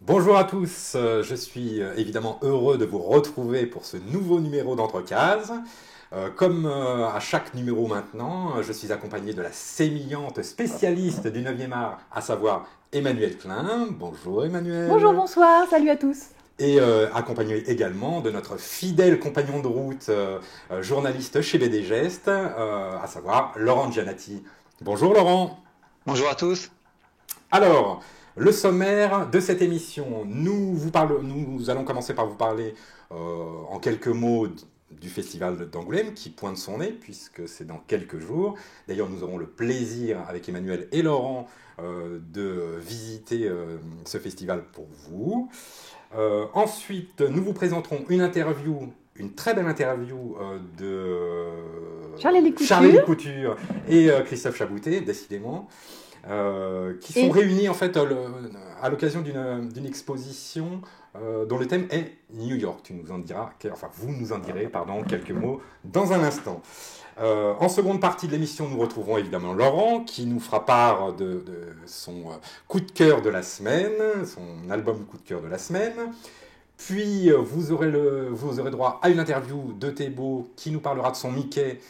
Bonjour à tous, je suis évidemment heureux de vous retrouver pour ce nouveau numéro d'Entrecases. Comme à chaque numéro maintenant, je suis accompagné de la sémillante spécialiste du 9e art, à savoir Emmanuelle Klein. Bonjour Emmanuelle. Bonjour, bonsoir, salut à tous. Et accompagné également de notre fidèle compagnon de route, journaliste chez BD Gestes, à savoir Laurent Gianatti. Bonjour Laurent. Bonjour à tous. Alors, le sommaire de cette émission, nous allons commencer par vous parler en quelques mots du Festival d'Angoulême qui pointe son nez puisque c'est dans quelques jours. D'ailleurs, nous aurons le plaisir avec Emmanuel et Laurent de visiter ce festival pour vous. Ensuite, nous vous présenterons une très belle interview de Charlie Couture et Christophe Chaboutet, décidément. Qui sont réunis en fait à l'occasion d'une exposition dont le thème est New York. Vous nous en direz quelques mots dans un instant. En seconde partie de l'émission, nous retrouverons évidemment Laurent qui nous fera part de son coup de cœur de la semaine, son album coup de cœur de la semaine. Puis vous aurez droit à une interview de Thébault qui nous parlera de son Mickey.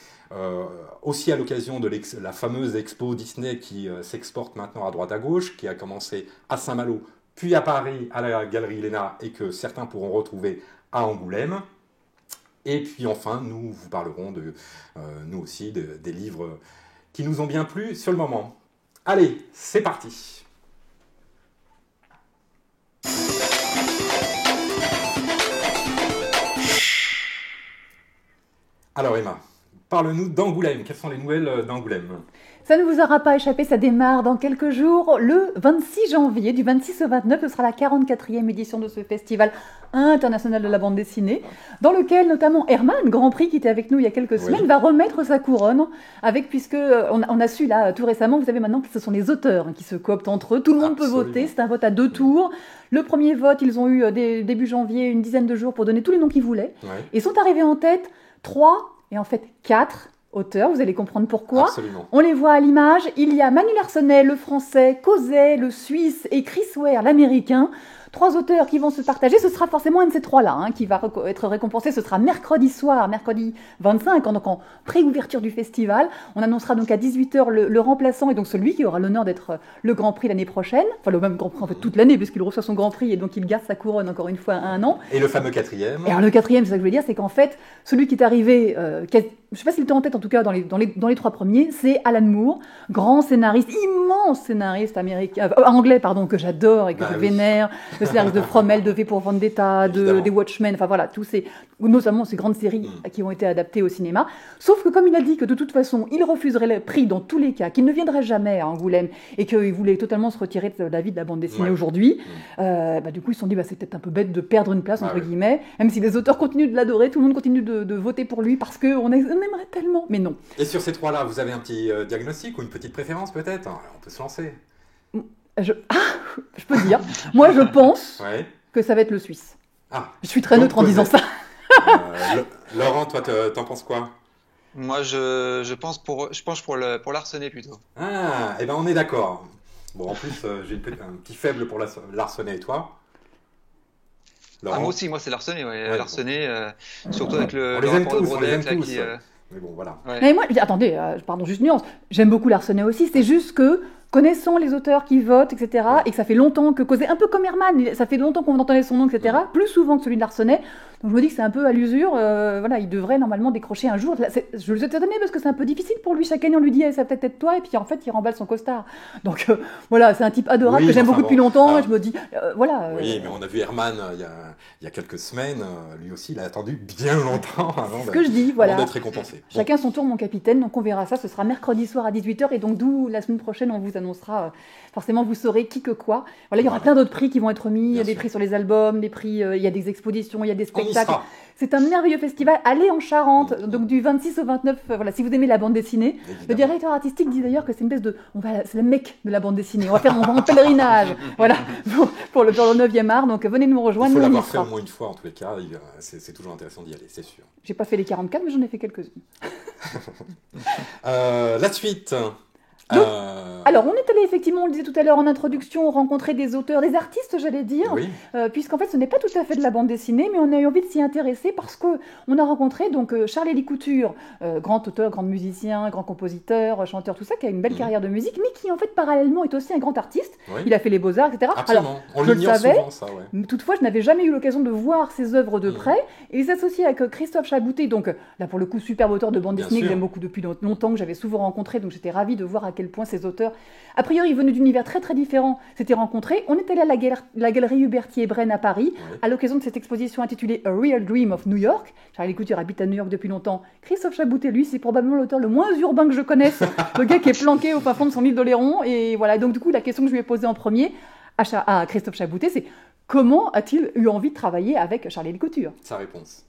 Aussi à l'occasion de la fameuse expo Disney qui s'exporte maintenant à droite à gauche, qui a commencé à Saint-Malo, puis à Paris, à la Galerie Lénard, et que certains pourront retrouver à Angoulême. Et puis enfin, nous vous parlerons nous aussi des livres qui nous ont bien plu sur le moment. Allez, c'est parti. Alors Emma, parle-nous d'Angoulême. Quelles sont les nouvelles d'Angoulême ? Ça ne vous aura pas échappé, ça démarre dans quelques jours. Le 26 janvier, du 26 au 29, ce sera la 44e édition de ce festival international de la bande dessinée, dans lequel notamment Herman, Grand Prix, qui était avec nous il y a quelques semaines, va remettre sa couronne, puisque on a su là tout récemment, vous savez maintenant que ce sont les auteurs qui se cooptent entre eux. Tout le monde peut voter, c'est un vote à 2 tours. Le premier vote, ils ont eu début janvier une dizaine de jours pour donner tous les noms qu'ils voulaient. Et sont arrivés en tête 3, et en fait 4 auteurs, vous allez comprendre pourquoi. Absolument. On les voit à l'image, il y a Manu Larsonnet, le français, Causet, le suisse, et Chris Ware, l'américain. 3 auteurs qui vont se partager, ce sera forcément un de ces 3-là qui va être récompensé, ce sera mercredi soir, mercredi 25, donc en pré-ouverture du festival. On annoncera donc à 18h le remplaçant, et donc celui qui aura l'honneur d'être le Grand Prix l'année prochaine, enfin le même Grand Prix en fait toute l'année, puisqu'il reçoit son Grand Prix, et donc il garde sa couronne encore une fois à 1 an. Et le fameux 4e. Et alors le 4e, c'est ça que je veux dire, c'est qu'en fait, celui qui est arrivé, je ne sais pas s'il était en tête en tout cas dans les 3 premiers, c'est Alan Moore, grand scénariste, immense scénariste anglais, que j'adore et que je vénère, le scénariste de Fromel, de V pour Vendetta, des Watchmen, enfin voilà, notamment ces grandes séries qui ont été adaptées au cinéma. Sauf que comme il a dit que de toute façon, il refuserait le prix dans tous les cas, qu'il ne viendrait jamais à Angoulême et qu'il voulait totalement se retirer de la vie de la bande dessinée aujourd'hui, du coup ils se sont dit c'est peut-être un peu bête de perdre une place, entre guillemets, même si les auteurs continuent de l'adorer, tout le monde continue de voter pour lui parce qu'on aimerait tellement, mais non. Et sur ces 3-là, vous avez un petit diagnostic ou une petite préférence peut-être ? On peut se lancer. Je peux dire. Moi, je pense que ça va être le Suisse. Je suis très neutre en disant ça. Laurent, toi, t'en penses quoi ? Moi, je pense pour Larsonnet plutôt. Ah, et ben on est d'accord. Bon, en plus, j'ai un petit faible pour Larsonnet, et toi ? Moi aussi, c'est Larsonnet. Larsonnet, surtout avec le rapport de Brodet. On les aime tous. Mais bon, voilà. Mais moi, attendez, pardon, juste nuance. J'aime beaucoup Larsonnet aussi. C'est juste que connaissant les auteurs qui votent, etc., et que ça fait longtemps que Causet, un peu comme Herman, ça fait longtemps qu'on entendait son nom, etc., plus souvent que celui de Larsonnet. Donc je me dis que c'est un peu à l'usure. Il devrait normalement décrocher un jour. Je le suis étonnée parce que c'est un peu difficile pour lui. Chaque année, on lui dit ça peut-être être toi, et puis en fait, il remballe son costard. Donc c'est un type adorable que j'aime beaucoup depuis longtemps. Et je me dis, Oui, mais on a vu Herman il y a quelques semaines. Lui aussi, il a attendu bien longtemps avant d'être récompensé. Chacun son tour, mon capitaine. Donc on verra ça. Ce sera mercredi soir à 18h, et donc d'où la semaine prochaine, on vous annoncera, forcément vous saurez qui que quoi. Voilà, il y aura plein d'autres prix qui vont être remis, il y a des prix sur les albums, des prix, il y a des expositions, il y a des spectacles. C'est un merveilleux festival. Allez en Charente, donc du 26 au 29, voilà, si vous aimez la bande dessinée. Évidemment. Le directeur artistique dit d'ailleurs que c'est une espèce de, c'est la Mecque de la bande dessinée. On va en pèlerinage, voilà, pour le 9e art. Donc venez nous rejoindre. Il faut l'avoir fait au moins une fois en tous les cas. C'est toujours intéressant d'y aller, c'est sûr. J'ai pas fait les 44, mais j'en ai fait quelques-unes. La suite. Donc, alors, on est allé effectivement, on le disait tout à l'heure en introduction, rencontrer des auteurs, des artistes, j'allais dire, oui. Puisqu'en fait, ce n'est pas tout à fait de la bande dessinée, mais on a eu envie de s'y intéresser parce qu'on a rencontré donc Charles-Élie Couture, grand auteur, grand musicien, grand compositeur, chanteur, tout ça, qui a une belle carrière de musique, mais qui en fait parallèlement est aussi un grand artiste. Oui. Il a fait les Beaux-Arts, etc. Absolument. Alors, on l'ignore souvent, ça, ouais. Toutefois, je n'avais jamais eu l'occasion de voir ses œuvres de près, et il s'associe avec Christophe Chabouté, donc là pour le coup, superbe auteur de bande dessinée que j'aime beaucoup depuis longtemps, que j'avais souvent rencontré, donc j'étais ravie de voir à quel point ces auteurs, a priori venus d'univers très très différents, s'étaient rencontrés. On est allé à la galerie Hubertier-Brenne à Paris, à l'occasion de cette exposition intitulée A Real Dream of New York. Charles-Élie Couture habite à New York depuis longtemps. Christophe Chabouté, lui, c'est probablement l'auteur le moins urbain que je connaisse, le gars qui est planqué au fin fond de son île d'Oléron. Et voilà, donc du coup, la question que je lui ai posée en premier à Christophe Chabouté, c'est comment a-t-il eu envie de travailler avec Charles-Élie Couture? Sa réponse.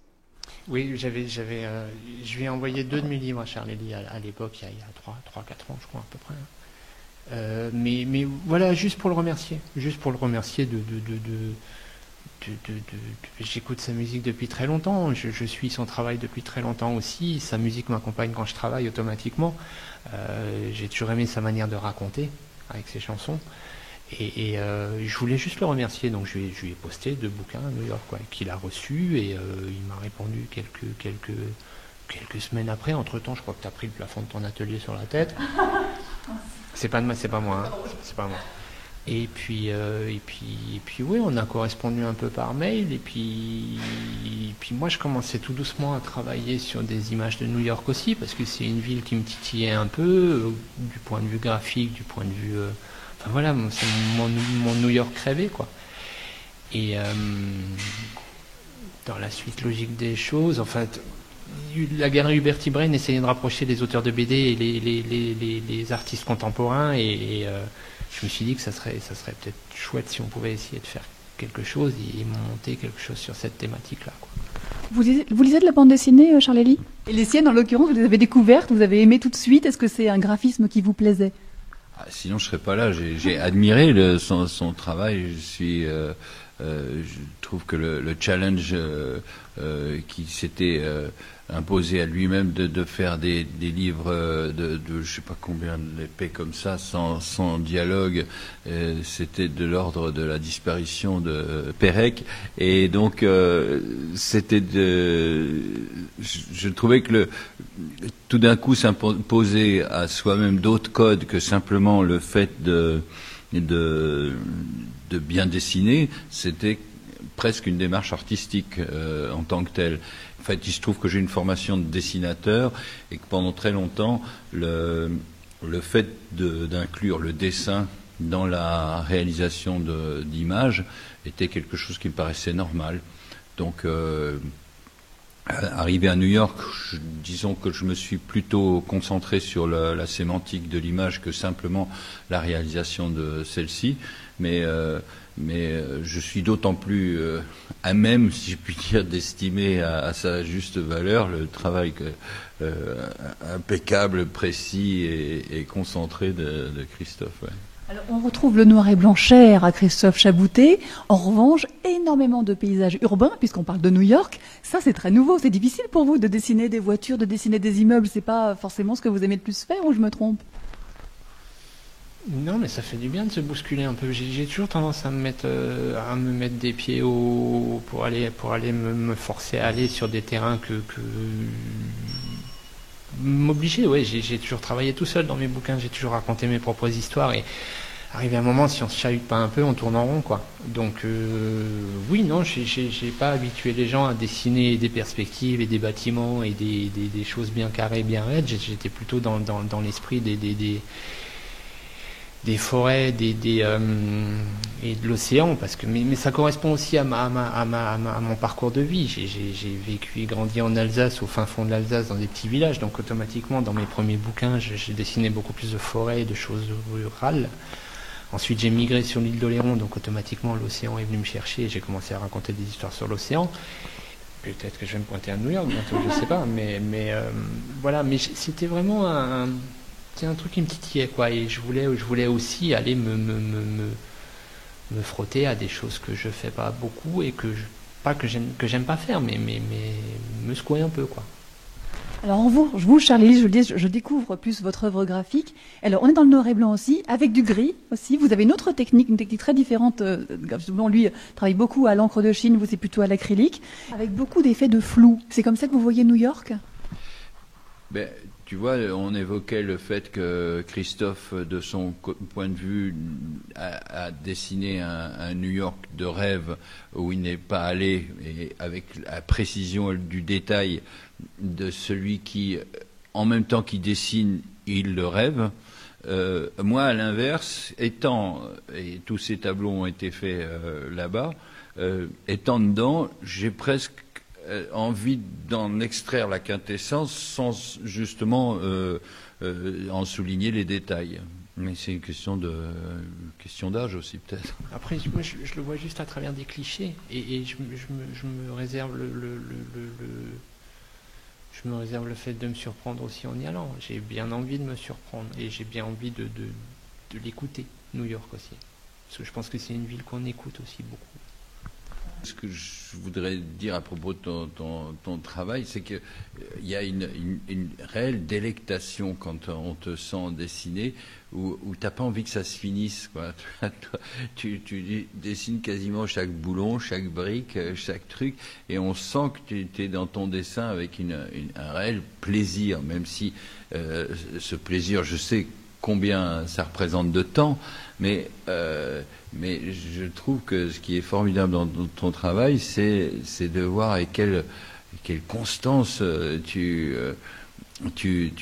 Oui, je lui ai envoyé 2 de mes livres à Charles-Élie à l'époque, il y a 3-4 ans, je crois, à peu près. Mais voilà, juste pour le remercier j'écoute sa musique depuis très longtemps, je suis son travail depuis très longtemps aussi, sa musique m'accompagne quand je travaille automatiquement. J'ai toujours aimé sa manière de raconter avec ses chansons. Et je voulais juste le remercier, donc je lui ai posté 2 bouquins à New York, qu'il a reçus, et il m'a répondu quelques semaines après. Entre-temps, je crois que tu as pris le plafond de ton atelier sur la tête. C'est pas moi, hein. C'est pas moi. Et puis oui, on a correspondu un peu par mail, et puis moi je commençais tout doucement à travailler sur des images de New York aussi, parce que c'est une ville qui me titillait un peu, du point de vue graphique, du point de vue... Enfin voilà, c'est mon New York rêvé, quoi. Et dans la suite logique des choses, en fait, la galerie Hubertier-Brenne essayait de rapprocher les auteurs de BD et les artistes contemporains, et je me suis dit que ça serait peut-être chouette si on pouvait essayer de faire quelque chose et monter quelque chose sur cette thématique-là, quoi. Vous lisez de la bande dessinée, Charles-Élie? Et les siennes, en l'occurrence, vous les avez découvertes, vous avez aimé tout de suite. Est-ce que c'est un graphisme qui vous plaisait? Sinon, je serais pas là. J'ai admiré son travail. Je trouve que le challenge qui s'était imposé à lui-même de faire des livres de je sais pas combien d'épais comme ça, sans dialogue, c'était de l'ordre de la disparition de Pérec. Et donc c'était je trouvais que tout d'un coup s'imposer à soi-même d'autres codes que simplement le fait de bien dessiner, c'était presque une démarche artistique en tant que telle. En fait, il se trouve que j'ai une formation de dessinateur, et que pendant très longtemps, le fait d'inclure le dessin dans la réalisation d'images était quelque chose qui me paraissait normal. Donc, arrivé à New York, disons que je me suis plutôt concentré sur la sémantique de l'image que simplement la réalisation de celle-ci, mais je suis d'autant plus à même, si je puis dire, d'estimer à sa juste valeur le travail impeccable, précis et concentré de Christophe. Ouais. Alors, on retrouve le noir et blanc cher à Christophe Chabouté. En revanche, énormément de paysages urbains, puisqu'on parle de New York. Ça, c'est très nouveau. C'est difficile pour vous de dessiner des voitures, de dessiner des immeubles. C'est pas forcément ce que vous aimez le plus faire, ou je me trompe? Non, mais ça fait du bien de se bousculer un peu. J'ai toujours tendance à me mettre des pieds pour aller me forcer à aller sur des terrains que m'obliger. Ouais, j'ai toujours travaillé tout seul dans mes bouquins. J'ai toujours raconté mes propres histoires, et arrivé à un moment, si on se chahute pas un peu, on tourne en rond, quoi. Donc oui, non, j'ai pas habitué les gens à dessiner des perspectives et des bâtiments et des choses bien carrées, bien raides. J'étais plutôt dans l'esprit des forêts, et de l'océan, parce que mais ça correspond aussi à mon parcours de vie. J'ai vécu et grandi en Alsace, au fin fond de l'Alsace, dans des petits villages, donc automatiquement dans mes premiers bouquins, j'ai dessiné beaucoup plus de forêts et de choses rurales. Ensuite, j'ai migré sur l'île d'Oléron, donc automatiquement l'océan est venu me chercher et j'ai commencé à raconter des histoires sur l'océan. Peut-être que je vais me pointer à New York bientôt, je sais pas, mais voilà, mais c'était vraiment c'est un truc qui me titillait, quoi, et je voulais aussi aller me frotter à des choses que je fais pas beaucoup et que j'aime pas faire, mais me secouer un peu, quoi. Alors vous, Charlie, je découvre plus votre œuvre graphique. Alors on est dans le noir et blanc aussi, avec du gris aussi. Vous avez une autre technique, une technique très différente. Lui travaille beaucoup à l'encre de Chine, vous c'est plutôt à l'acrylique, avec beaucoup d'effets de flou. C'est comme ça que vous voyez New York? Ben, tu vois, on évoquait le fait que Christophe, de son point de vue, a dessiné un New York de rêve où il n'est pas allé, et avec la précision du détail de celui qui, en même temps qu'il dessine, il le rêve. Moi, à l'inverse, et tous ces tableaux ont été faits là-bas, étant dedans, j'ai presque envie d'en extraire la quintessence sans justement en souligner les détails. Mais c'est une question d'âge aussi, peut-être. Après, moi, je le vois juste à travers des clichés, et je me réserve je me réserve le fait de me surprendre aussi en y allant. J'ai bien envie de me surprendre, et j'ai bien envie de l'écouter, New York aussi. Parce que je pense que c'est une ville qu'on écoute aussi beaucoup. Ce que je voudrais dire à propos de ton travail, c'est qu'il y a une réelle délectation quand on te sent dessiner, où tu n'as pas envie que ça se finisse, quoi. Tu dessines quasiment chaque boulon, chaque brique, chaque truc, et on sent que tu es dans ton dessin avec un réel plaisir, même si ce plaisir, je sais combien ça représente de temps, mais je trouve que ce qui est formidable dans ton travail, c'est de voir avec quelle constance tu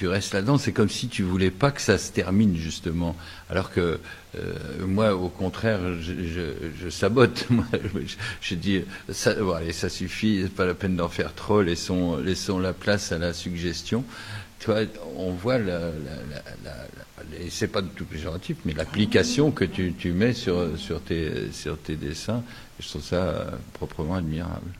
restes là-dedans. C'est comme si tu voulais pas que ça se termine, justement. Alors que moi, au contraire, je sabote. Moi, je dis, ça suffit, c'est pas la peine d'en faire trop, laissons la place à la suggestion. Toi, on voit et c'est pas du tout péjoratif, mais l'application que tu mets sur tes dessins, je trouve ça proprement admirable.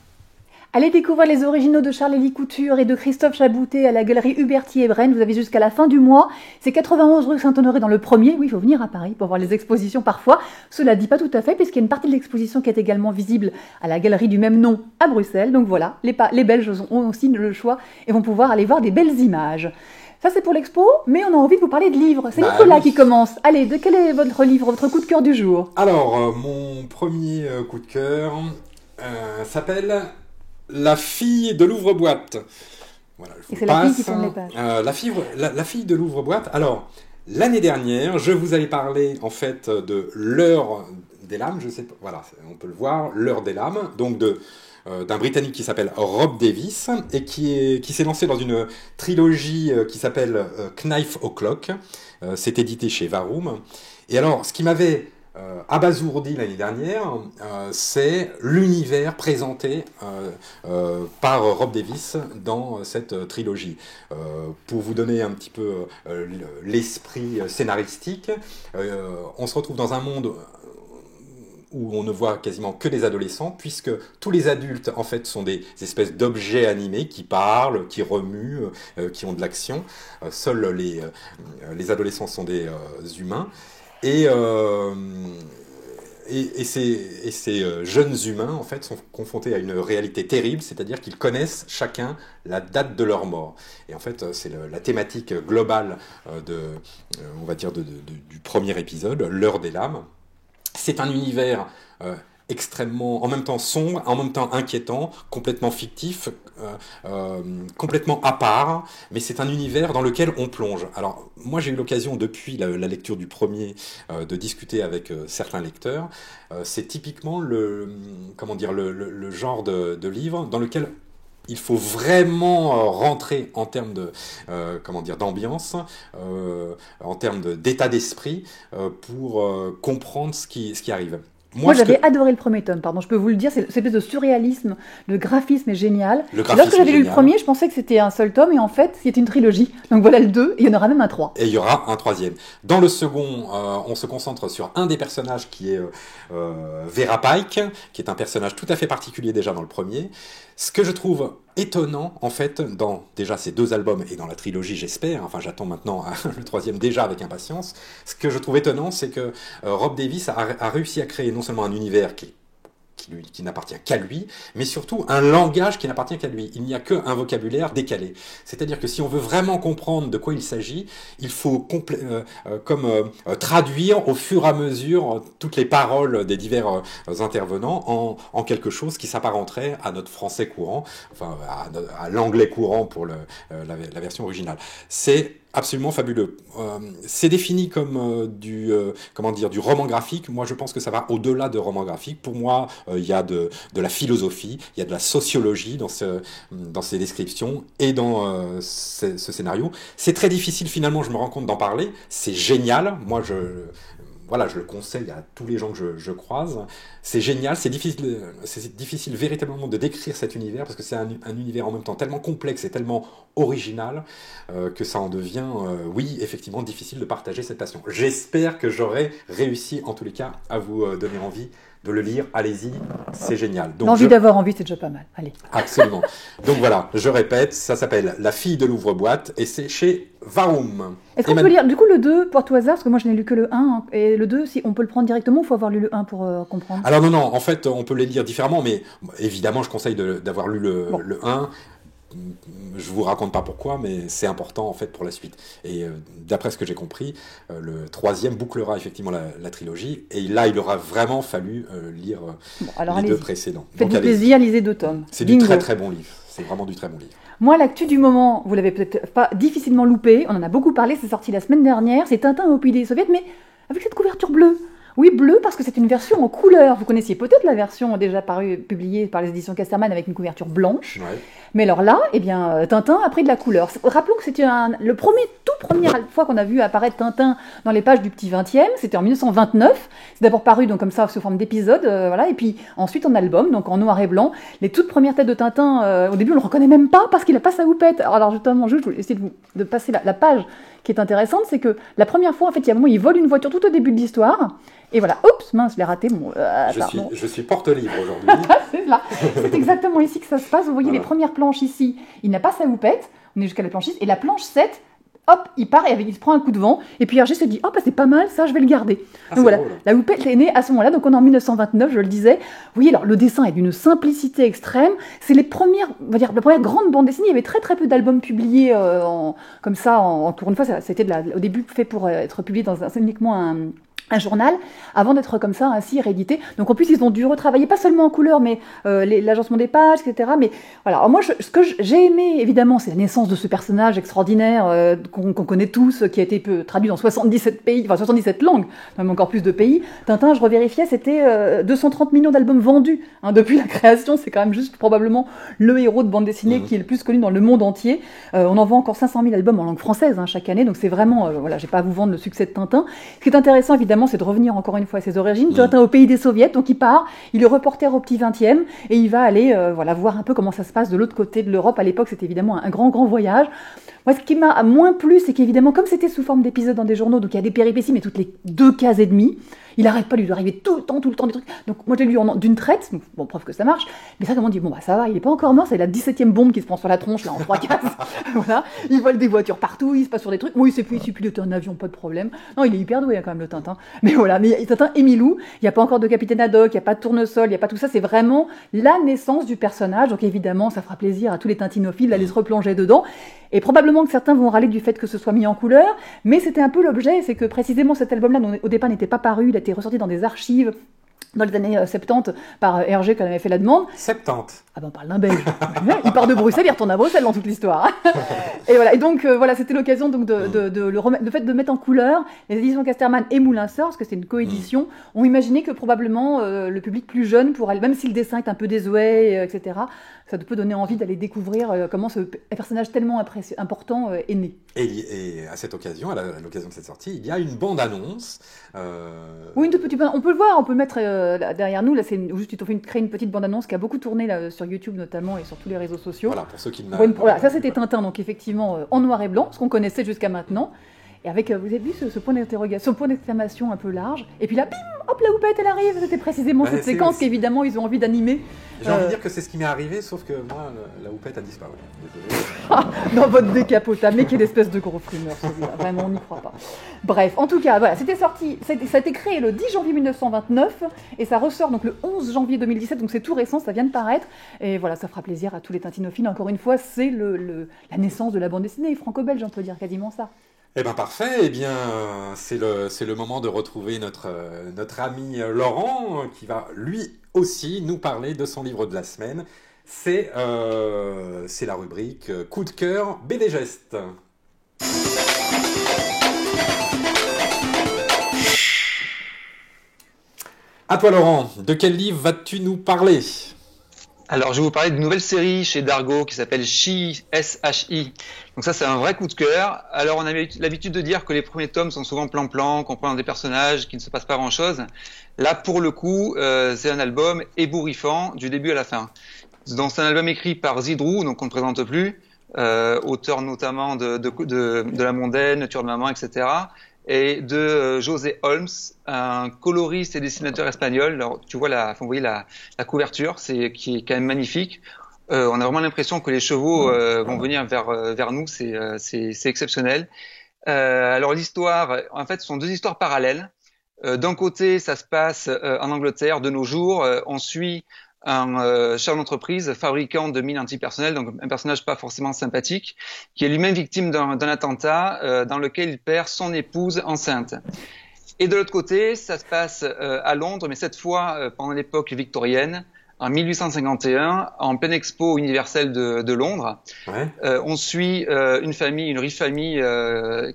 Allez découvrir les originaux de Charles-Élie Couture et de Christophe Chaboutet à la galerie Huberti et Brenne. Vous avez jusqu'à la fin du mois. C'est 91 rue Saint-Honoré dans le premier. Oui, il faut venir à Paris pour voir les expositions parfois. Cela dit pas tout à fait, puisqu'il y a une partie de l'exposition qui est également visible à la galerie du même nom à Bruxelles. Donc voilà, les Belges ont aussi le choix et vont pouvoir aller voir des belles images. Ça, c'est pour l'expo, mais on a envie de vous parler de livres. C'est Nicolas qui commence. Allez, quel est votre livre, votre coup de cœur du jour? Alors, mon premier coup de cœur s'appelle La fille de l'ouvre-boîte. Voilà, et c'est la fille qui tourne les pages. La fille de l'ouvre-boîte. Alors, l'année dernière, je vous avais parlé en fait de L'heure des lames. Je sais pas, voilà, on peut le voir, L'heure des lames. Donc d'un Britannique qui s'appelle Rob Davis et qui s'est lancé dans une trilogie qui s'appelle Knife O'Clock. C'est édité chez Varum. Et alors, ce qui m'avait abasourdi l'année dernière, c'est l'univers présenté par Rob Davis dans cette trilogie. Pour vous donner un petit peu l'esprit scénaristique, on se retrouve dans un monde où on ne voit quasiment que des adolescents, puisque tous les adultes, en fait, sont des espèces d'objets animés qui parlent, qui remuent, qui ont de l'action. Seuls les adolescents sont des humains. Et ces jeunes humains, en fait, sont confrontés à une réalité terrible, c'est-à-dire qu'ils connaissent chacun la date de leur mort. Et en fait, c'est la thématique globale on va dire, du premier épisode, L'heure des lames. C'est un univers extrêmement, en même temps sombre, en même temps inquiétant, complètement fictif, complètement à part, mais c'est un univers dans lequel on plonge. Alors, moi j'ai eu l'occasion, depuis la lecture du premier, de discuter avec certains lecteurs. C'est typiquement le genre de livre dans lequel il faut vraiment rentrer en termes d'ambiance, en termes d'état d'esprit, pour comprendre ce qui arrive. Moi, j'avais adoré le premier tome, je peux vous le dire, c'est cette espèce de surréalisme, le graphisme est génial. Lorsque j'avais lu le premier, je pensais que c'était un seul tome, et en fait, c'était une trilogie. Donc voilà le 2, et il y en aura même un 3. Et il y aura un 3e. Dans le second, on se concentre sur un des personnages qui est Vera Pike, qui est un personnage tout à fait particulier déjà dans le premier. Ce que je trouve étonnant, en fait, dans déjà ces 2 albums et dans la trilogie, j'espère, enfin j'attends maintenant le 3e déjà avec impatience, ce que je trouve étonnant, c'est que Rob Davis a réussi à créer non seulement un univers qui n'appartient qu'à lui, mais surtout un langage qui n'appartient qu'à lui. Il n'y a qu'un vocabulaire décalé. C'est-à-dire que si on veut vraiment comprendre de quoi il s'agit, il faut traduire au fur et à mesure toutes les paroles des divers intervenants en quelque chose qui s'apparenterait à notre français courant, enfin à l'anglais courant pour la version originale. C'est absolument fabuleux. C'est défini comme du roman graphique. Moi, je pense que ça va au-delà de roman graphique. Pour moi, il y a de la philosophie, il y a de la sociologie dans ces descriptions et dans ce scénario. C'est très difficile, finalement, je me rends compte d'en parler. C'est génial. Moi, je le conseille à tous les gens que je croise. C'est génial, c'est difficile véritablement de décrire cet univers, parce que c'est un univers en même temps tellement complexe et tellement original que ça en devient, oui, effectivement, difficile de partager cette passion. J'espère que j'aurai réussi, en tous les cas, à vous donner envie de le lire. Allez-y, c'est génial. L'envie d'avoir envie, c'est déjà pas mal. Allez. Absolument. Donc voilà, je répète, ça s'appelle La fille de l'ouvre-boîte et c'est chez Varum. Est-ce qu'on peut lire, du coup, le 2, pour tout hasard, parce que moi je n'ai lu que le 1, et le 2, si on peut le prendre directement, il faut avoir lu le 1 pour comprendre? Alors non, en fait, on peut les lire différemment, mais évidemment, je conseille d'avoir lu le 1. Je vous raconte pas pourquoi, mais c'est important en fait pour la suite. Et d'après ce que j'ai compris, le 3e bouclera effectivement la trilogie. Et là, il aura vraiment fallu lire les 2 précédents. Faites-vous plaisir, lisez 2 tomes. C'est du très très bon livre. C'est vraiment du très bon livre. Moi, l'actu du moment, vous l'avez peut-être pas difficilement loupé. On en a beaucoup parlé. C'est sorti la semaine dernière. C'est Tintin au pays des soviets, mais avec cette couverture bleue. Oui, bleu, parce que c'est une version en couleur. Vous connaissiez peut-être la version déjà publiée par les éditions Casterman avec une couverture blanche. Ouais. Mais alors là, Tintin a pris de la couleur. Rappelons que c'était tout première fois qu'on a vu apparaître Tintin dans les pages du petit 20e. C'était en 1929. C'est d'abord paru donc comme ça sous forme d'épisode, voilà. Et puis ensuite en album, donc en noir et blanc. Les toutes premières têtes de Tintin, au début on le reconnaît même pas parce qu'il a pas sa houppette. Alors justement, je voulais essayer de passer la page qui est intéressante, c'est que la première fois, en fait, il y a un moment, il vole une voiture tout au début de l'histoire. Et voilà, oups, mince, je l'ai raté. Je suis porte-livre aujourd'hui. C'est exactement ici que ça se passe. Vous voyez les premières planches ici. Il n'a pas sa houppette. On est jusqu'à la planche 6. Et la planche 7, hop, il part et il se prend un coup de vent. Et puis Hergé se dit, c'est pas mal, ça, je vais le garder. Donc voilà, drôle. La houppette est née à ce moment-là. Donc on est en 1929, je le disais. Oui, alors le dessin est d'une simplicité extrême. C'est la première grande bande dessinée. Il y avait très très peu d'albums publiés comme ça. Encore une fois, c'était au début fait pour être publié dans uniquement un journal, avant d'être comme ça, ainsi réédité. Donc en plus, ils ont dû retravailler, pas seulement en couleur, mais l'agencement des pages, etc. Mais voilà, alors moi, ce que j'ai aimé, évidemment, c'est la naissance de ce personnage extraordinaire qu'on connaît tous, qui a été traduit dans 77 pays, enfin 77 langues, même encore plus de pays. Tintin, je revérifiais, c'était 230 millions d'albums vendus depuis la création. C'est quand même juste probablement le héros de bande dessinée qui est le plus connu dans le monde entier. On en vend encore 500 000 albums en langue française chaque année, donc c'est vraiment, j'ai pas à vous vendre le succès de Tintin. Ce qui est intéressant, évidemment, c'est de revenir encore une fois à ses origines. Tintin au pays des soviets, donc il part, il est reporter au petit 20e, et il va aller voir un peu comment ça se passe de l'autre côté de l'Europe. À l'époque, c'était évidemment un grand voyage. Moi, ce qui m'a moins plu, c'est qu'évidemment, comme c'était sous forme d'épisodes dans des journaux, donc il y a des péripéties, mais toutes les 2 cases et demie, il n'arrête pas de lui arriver tout le temps des trucs. Donc moi, je l'ai lu d'une traite, bon, preuve que ça marche, mais ça, comment on dit, ça va, il n'est pas encore mort, c'est la 17e bombe qui se prend sur la tronche, là, en 3 cases. Voilà, il vole des voitures partout, il se passe sur des trucs. Oui, il suffit piloter un avion, pas de problème. Non, il est hyper doué, quand même, le Tintin. Mais voilà, mais Tintin et Milou, il n'y a pas encore de capitaine Haddock, il n'y a pas de tournesol, il n'y a pas tout ça, c'est vraiment la naissance du personnage. Donc évidemment, ça fera plaisir à tous les tintinophiles d'aller se replonger dedans. Et probablement que certains vont râler du fait que ce soit mis en couleur, mais c'était un peu l'objet, c'est que précisément cet album-là, dont au départ n'était pas paru, il a été ressorti dans des archives dans les années 70 par Hergé qui en avait fait la demande. 70. Ah ben on parle d'un Belge. Il part de Bruxelles, il retourne à Bruxelles dans toute l'histoire. Et voilà. Et donc voilà, c'était l'occasion donc le fait de mettre en couleur. Les éditions Casterman et Moulin Sœur, parce que c'est une coédition, ont imaginé que probablement le public plus jeune pourrait, même si le dessin est un peu désuet, etc., ça peut donner envie d'aller découvrir comment ce personnage tellement important est né. Et à cette occasion, à l'occasion de cette sortie, il y a une bande-annonce. Oui, une toute petite. On peut le voir, on peut le mettre derrière nous. Là, c'est juste créer une petite bande-annonce qui a beaucoup tourné là, sur YouTube notamment et sur tous les réseaux sociaux. Voilà, pour ceux qui ne voilà, ça c'était Tintin, donc effectivement en noir et blanc, ce qu'on connaissait jusqu'à maintenant. Et avec, vous avez vu ce point d'interrogation, ce point d'exclamation un peu large. Et puis là, bim, hop, la houppette, elle arrive. C'était précisément cette séquence qu'évidemment ils ont envie d'animer. J'ai envie de dire que c'est ce qui m'est arrivé, sauf que moi, la houppette a disparu. Désolé. Dans votre décapotable, mais quelle espèce de gros fumeur, celui-là. Vraiment, on n'y croit pas. Bref, en tout cas, voilà, c'était sorti, ça a été créé le 10 janvier 1929 et ça ressort donc le 11 janvier 2017, donc c'est tout récent, ça vient de paraître. Et voilà, ça fera plaisir à tous les tintinophiles. Encore une fois, c'est la naissance de la bande dessinée franco-belge, on peut dire quasiment ça. Eh bien parfait, eh bien c'est le moment de retrouver notre ami Laurent qui va lui aussi nous parler de son livre de la semaine. C'est la rubrique Coup de cœur BD Geste. À toi Laurent, de quel livre vas-tu nous parler ? Alors, je vais vous parler d'une nouvelle série chez Dargaud qui s'appelle Shi, S-H-I. Donc ça, c'est un vrai coup de cœur. Alors, on avait l'habitude de dire que les premiers tomes sont souvent plan-plan, qu'on prend des personnages, qu'il ne se passe pas grand-chose. Là, pour le coup, c'est un album ébouriffant du début à la fin. Donc, c'est un album écrit par Zidrou, donc on ne présente plus, auteur notamment de La Mondaine, Tueur de maman, etc., et de José Holmes, un coloriste et dessinateur espagnol. Alors, tu vois vous voyez la couverture, qui est quand même magnifique. On a vraiment l'impression que les chevaux vont venir vers nous, c'est exceptionnel. Alors l'histoire, en fait, ce sont deux histoires parallèles. D'un côté, ça se passe en Angleterre de nos jours. On suit un chef d'entreprise, fabricant de mines antipersonnelles, donc un personnage pas forcément sympathique, qui est lui-même victime d'un attentat dans lequel il perd son épouse enceinte. Et de l'autre côté, ça se passe à Londres, mais cette fois pendant l'époque victorienne, en 1851, en pleine expo universelle de Londres. Ouais. On suit une riche famille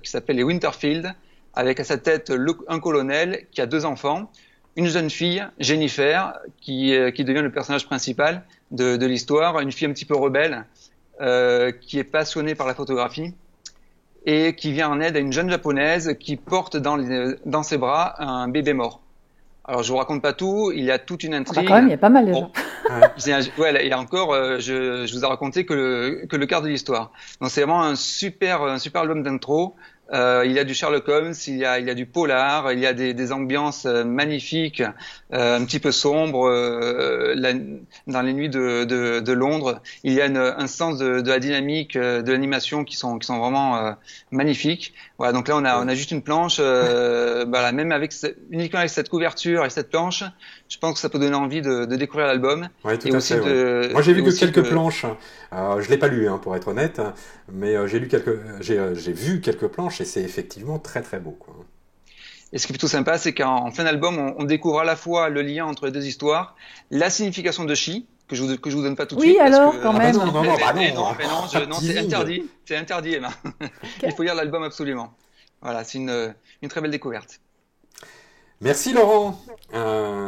qui s'appelle les Winterfield, avec à sa tête un colonel qui a 2 enfants. Une jeune fille, Jennifer, qui devient le personnage principal de l'histoire, une fille un petit peu rebelle, qui est passionnée par la photographie et qui vient en aide à une jeune japonaise qui porte dans ses bras un bébé mort. Alors je vous raconte pas tout, il y a toute une intrigue. Quand même, il y a pas mal déjà. Ouais, et encore, je vous ai raconté que le quart de l'histoire. Donc c'est vraiment un super album d'intro. Il y a du Sherlock Holmes, il y a du polar, il y a des ambiances magnifiques, un petit peu sombres dans les nuits de Londres. Il y a un sens de la dynamique, de l'animation qui sont vraiment magnifiques. Voilà, donc là on a juste une planche. Voilà, même uniquement avec cette couverture et cette planche, je pense que ça peut donner envie de découvrir l'album. Ouais, tout à fait. Ouais. Moi j'ai vu que quelques planches. Je l'ai pas lu, pour être honnête, mais j'ai vu quelques planches et c'est effectivement très très beau, quoi. Et ce qui est plutôt sympa, c'est qu'en fin d'album, on découvre à la fois le lien entre les deux histoires, la signification de Shi, que je vous donne pas tout de suite. Oui, alors, quand même. Non, c'est interdit. C'est interdit, Emma. Okay. Il faut lire l'album absolument. Voilà, c'est une très belle découverte. Merci Laurent,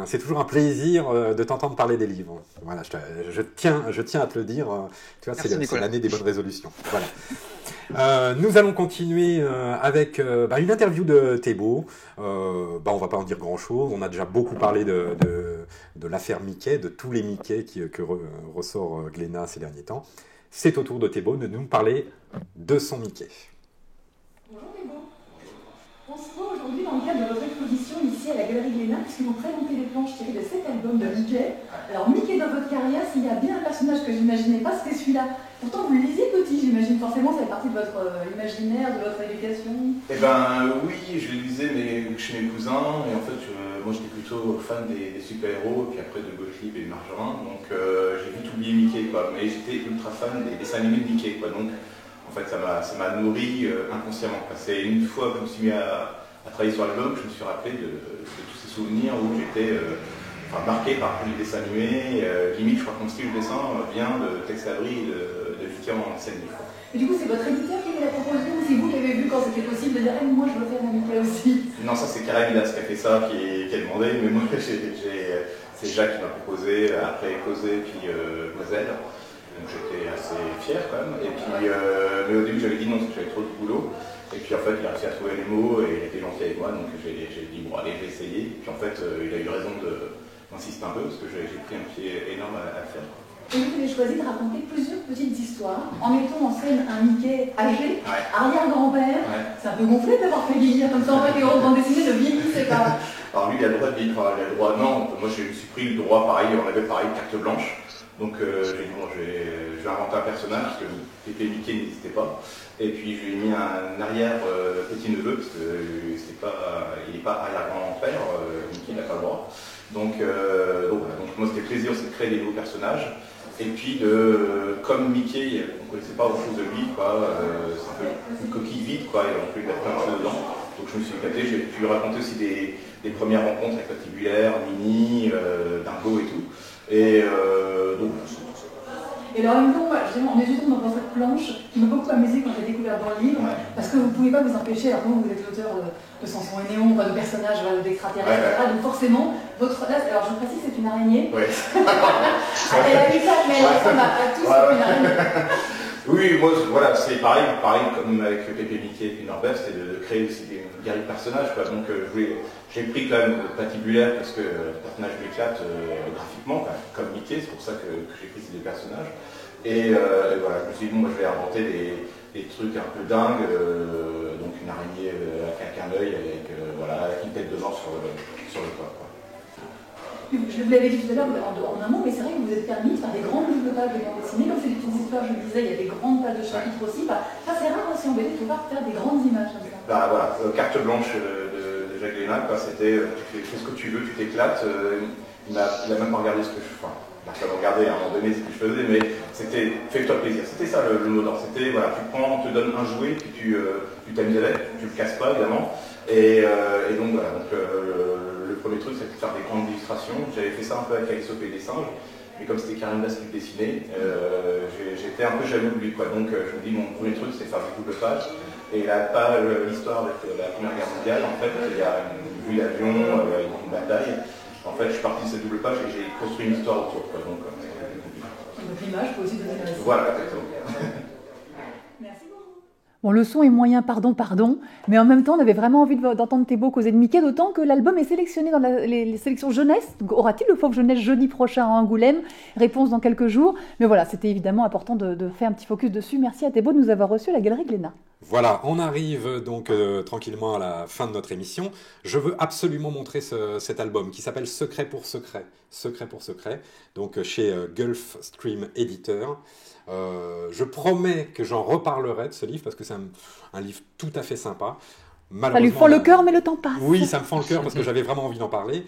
c'est toujours un plaisir de t'entendre parler des livres. Voilà, je tiens à te le dire. Tu vois, c'est l'année des bonnes résolutions. Voilà. Nous allons continuer avec une interview de Thébault. On va pas en dire grand-chose. On a déjà beaucoup parlé de l'affaire Mickey, de tous les Mickey que ressort Glénat ces derniers temps. C'est au tour de Thébault de nous parler de son Mickey. Bonjour Thébault. On se voit aujourd'hui dans le cadre de votre exposition ici à la Galerie Glénat, puisque vous présentez les planches tirées de cet album de Mickey. Alors Mickey dans votre carrière, s'il y a bien un personnage que j'imaginais pas, c'était celui-là. Pourtant vous le lisiez petit, j'imagine, forcément ça fait partie de votre imaginaire, de votre éducation. Eh ben oui, je le lisais chez mes cousins, et en fait moi j'étais plutôt fan des super-héros, et puis après de Gottlieb et Margerin, donc j'ai vite oublié Mickey, quoi. Mais j'étais ultra fan des dessins animés de Mickey, quoi. Donc en fait ça m'a nourri inconsciemment, quoi. C'est une fois que je me suis mis à travailler sur l'album, je me suis rappelé de tous ces souvenirs où j'étais marqué par les dessins animés. Limite, je crois que mon style de dessin vient de Tex Avery et de Mickey en scène. Et du coup, c'est votre éditeur qui vous l'a proposé ou c'est vous qui avez vu quand c'était possible de dire moi je veux faire un Mickey aussi? Non, ça c'est Kara Midas qui a fait ça, qui a demandé, mais moi c'est Jacques qui m'a proposé, après Causé, puis Moselle. Donc j'étais assez fier quand même. Et puis, mais au début j'avais dit non parce que j'avais trop de boulot. Et puis en fait il a réussi à trouver les mots et il était gentil avec moi, donc j'ai dit bon allez je vais essayer. Et puis en fait il a eu raison d'insister un peu parce que j'ai pris un pied énorme à le faire. Et vous avez choisi de raconter plusieurs petites histoires en mettant en scène un Mickey âgé, arrière-grand-père. C'est un peu gonflé d'avoir fait vieillir comme ça en fait, les bandes dessinées ne vieillissent pas. Alors lui il a le droit de vieillir, il a le droit, non, moi je me suis pris le droit pareil, on avait pareil carte blanche. Donc j'ai dit bon je vais inventer un personnage parce que Pépé Mickey n'existait pas. Et puis je lui ai mis un arrière petit neveu parce que il n'est pas arrière-grand-père, Mickey n'a pas le droit. Donc moi c'était plaisir, c'est de créer des nouveaux personnages. Et puis comme Mickey, on ne connaissait pas autre chose de lui, c'est un peu une coquille vide, quoi, et on peut lui mettre plein de choses dedans. Donc je me suis éclaté, j'ai pu lui raconter aussi des premières rencontres avec Patibulaire, Minnie, Dingo et tout. Et donc et alors en même temps, on est juste dans votre planche qui m'a beaucoup amusé quand j'ai découvert dans le livre, parce que vous ne pouvez pas vous empêcher, alors vous êtes l'auteur de Samson et Néon, de personnages, d'extraterrestres, etc. Donc forcément, alors je précise, c'est une araignée. Ouais. Elle a eu ça, mais elle ressemble à tous comme une araignée. Oui, moi, voilà, c'est pareil comme avec Pépé Mickey et puis Norbert, c'était de créer aussi des galeries de personnages, quoi. Donc j'ai pris quand même Patibulaire parce que le personnage m'éclate graphiquement, comme Mickey, c'est pour ça que j'ai pris ces deux personnages. Et voilà, je me suis dit, bon, moi je vais inventer des trucs un peu dingues, donc une araignée avec un œil, avec une tête de genre sur le corps, quoi. Je vous l'avais dit tout à l'heure en un mot, mais c'est vrai que vous êtes permis de faire des grandes doubles pages de bande dessinée. Comme c'est des petites histoires, je le disais, il y a des grandes pages de chapitres aussi. C'est rare aussi en BD de pouvoir faire des grandes images comme ça. Voilà, carte blanche de Jacques Lénac, c'était tu fais ce que tu veux, tu t'éclates. Il n'a même pas regardé ce que je fais. Il a quand même regardé à un moment donné ce que je faisais, mais c'était fais-toi plaisir. C'était ça le mot d'ordre. C'était voilà, on te donne un jouet, puis tu t'amuses avec, tu le casses pas évidemment. Et donc voilà, le premier truc c'était de faire des grandes illustrations. J'avais fait ça un peu avec Alexop et les singes, mais comme c'était Karim Bass qui dessinait, j'étais un peu jaloux de lui, quoi. Donc je me dis mon premier truc c'est faire des doubles pages. Et là, pas l'histoire avec la Première Guerre mondiale, en fait, il y a une vue d'avion, une bataille. En fait, je suis parti de cette double page et j'ai construit une histoire autour, quoi. Donc l'image peut aussi donner la histoire. Voilà, exactement. Merci beaucoup. Bon, le son est moyen, pardon, mais en même temps, on avait vraiment envie d'entendre tes beaux causer de Mickey, d'autant que l'album est sélectionné dans les sélections jeunesse. Donc, aura-t-il le Folk Jeunesse jeudi prochain à Angoulême? Réponse dans quelques jours. Mais voilà, c'était évidemment important de faire un petit focus dessus. Merci à Thébault de nous avoir reçus à la Galerie Glénat. Voilà, on arrive donc tranquillement à la fin de notre émission. Je veux absolument montrer cet album qui s'appelle Secret pour Secret, donc chez Gulfstream Editor. Je promets que j'en reparlerai de ce livre parce que c'est un livre tout à fait sympa. Ça lui fend le cœur, mais le temps passe. Oui, ça me fend le cœur parce que j'avais vraiment envie d'en parler.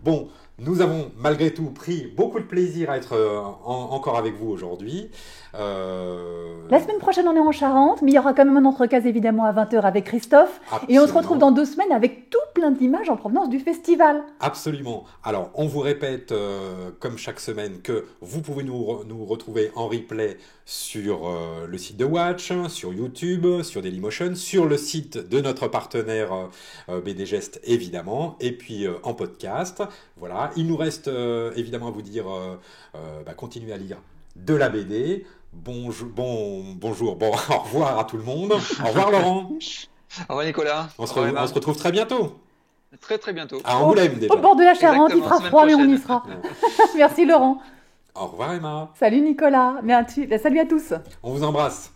Bon, nous avons malgré tout pris beaucoup de plaisir à être encore avec vous aujourd'hui. La semaine prochaine, on est en Charente, mais il y aura quand même un entrecase évidemment à 20h avec Christophe. Absolument. Et on se retrouve dans 2 semaines avec tout plein d'images en provenance du festival. Absolument. Alors, on vous répète, comme chaque semaine, que vous pouvez nous retrouver en replay sur le site de Watch, sur YouTube, sur Dailymotion, sur le site de notre partenaire BD Gest, évidemment, et puis en podcast. Voilà. Il nous reste évidemment à vous dire, continuez à lire de la BD. Bonjour, au revoir à tout le monde. Au revoir Laurent. Au revoir Nicolas. On se retrouve très bientôt. Très très bientôt. À Angoulême déjà. Au bord de la Charente, il fera froid, mais on y sera. Merci Laurent. Au revoir Emma. Salut Nicolas. Salut à tous. On vous embrasse.